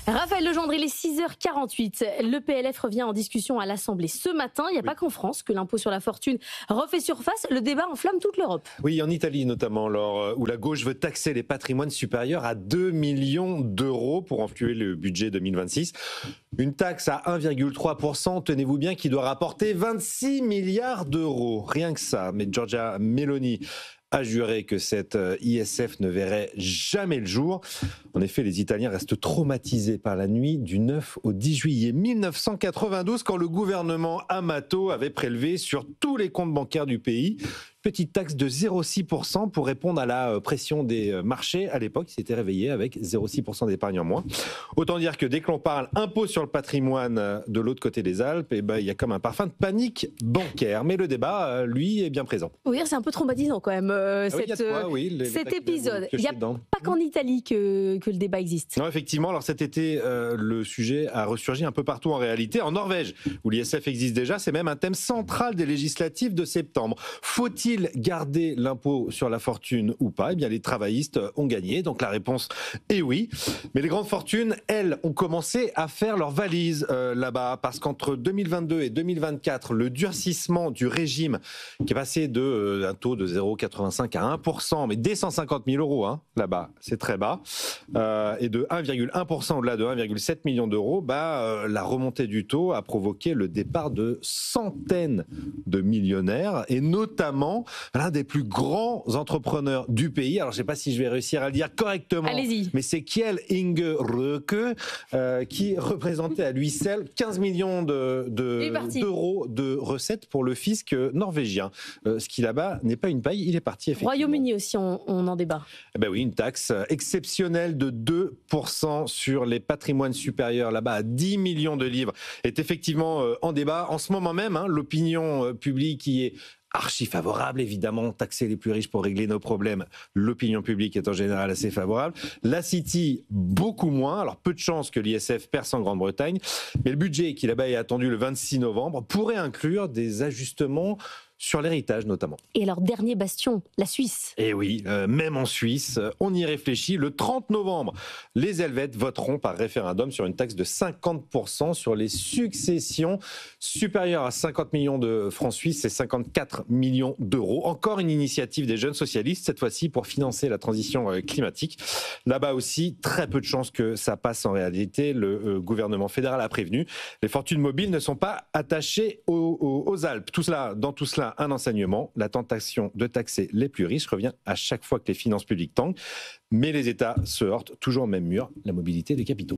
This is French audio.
Raphaël Legendre, il est 6h48. Le PLF revient en discussion à l'Assemblée ce matin. Il n'y a pas qu'en France que l'impôt sur la fortune refait surface. Le débat enflamme toute l'Europe. Oui, en Italie notamment, où la gauche veut taxer les patrimoines supérieurs à 2 millions d'euros pour enfluer le budget 2026. Une taxe à 1,3%, tenez-vous bien, qui doit rapporter 26 milliards d'euros. Rien que ça. Mais Giorgia Meloni a juré que cette ISF ne verrait jamais le jour. En effet, les Italiens restent traumatisés par la nuit du 9 au 10 juillet 1992, quand le gouvernement Amato avait prélevé sur tous les comptes bancaires du pays petite taxe de 0,6% pour répondre à la pression des marchés. À l'époque, ils s'étaient réveillés avec 0,6% d'épargne en moins. Autant dire que dès que l'on parle impôt sur le patrimoine de l'autre côté des Alpes, il y a comme un parfum de panique bancaire. Mais le débat, lui, est bien présent. Oui, c'est un peu traumatisant quand même, cet épisode. Il n'y a pas qu'en Italie que le débat existe. Non, effectivement. Alors cet été, le sujet a ressurgi un peu partout en réalité. En Norvège, où l'ISF existe déjà, c'est même un thème central des législatives de septembre. Faut-il garder l'impôt sur la fortune ou pas? Eh bien, les travaillistes ont gagné, donc la réponse est oui. Mais les grandes fortunes, elles, ont commencé à faire leurs valises là-bas, parce qu'entre 2022 et 2024, le durcissement du régime, qui est passé d'un taux de 0,85 à 1%, mais dès 150 000 euros, là-bas, c'est très bas, et de 1,1% au-delà de 1,7 million d'euros, la remontée du taux a provoqué le départ de centaines de millionnaires, et notamment l'un des plus grands entrepreneurs du pays. Alors, je ne sais pas si je vais réussir à le dire correctement. Allez-y. Mais c'est Kjell Inge Røkke qui représentait à lui seul 15 millions d'euros de recettes pour le fisc norvégien. Ce qui là-bas n'est pas une paille, il est parti effectivement. Royaume-Uni aussi, on en débat. Oui, une taxe exceptionnelle de 2% sur les patrimoines supérieurs là-bas à 10 millions de livres est effectivement en débat. En ce moment même, l'opinion publique y est archi favorable, évidemment, taxer les plus riches pour régler nos problèmes. L'opinion publique est en général assez favorable. La City, beaucoup moins. Alors, peu de chances que l'ISF perce en Grande-Bretagne. Mais le budget qui là-bas est attendu le 26 novembre pourrait inclure des ajustements sur l'héritage notamment. Et alors, dernier bastion, la Suisse. Et oui, même en Suisse, on y réfléchit. Le 30 novembre, les Helvètes voteront par référendum sur une taxe de 50% sur les successions supérieures à 50 millions de francs suisses et 54 millions d'euros. Encore une initiative des jeunes socialistes, cette fois-ci pour financer la transition climatique. Là-bas aussi, très peu de chances que ça passe en réalité. Le gouvernement fédéral a prévenu. Les fortunes mobiles ne sont pas attachées aux Alpes. Dans tout cela, un enseignement, la tentation de taxer les plus riches revient à chaque fois que les finances publiques tanguent, mais les États se heurtent toujours au même mur, la mobilité des capitaux.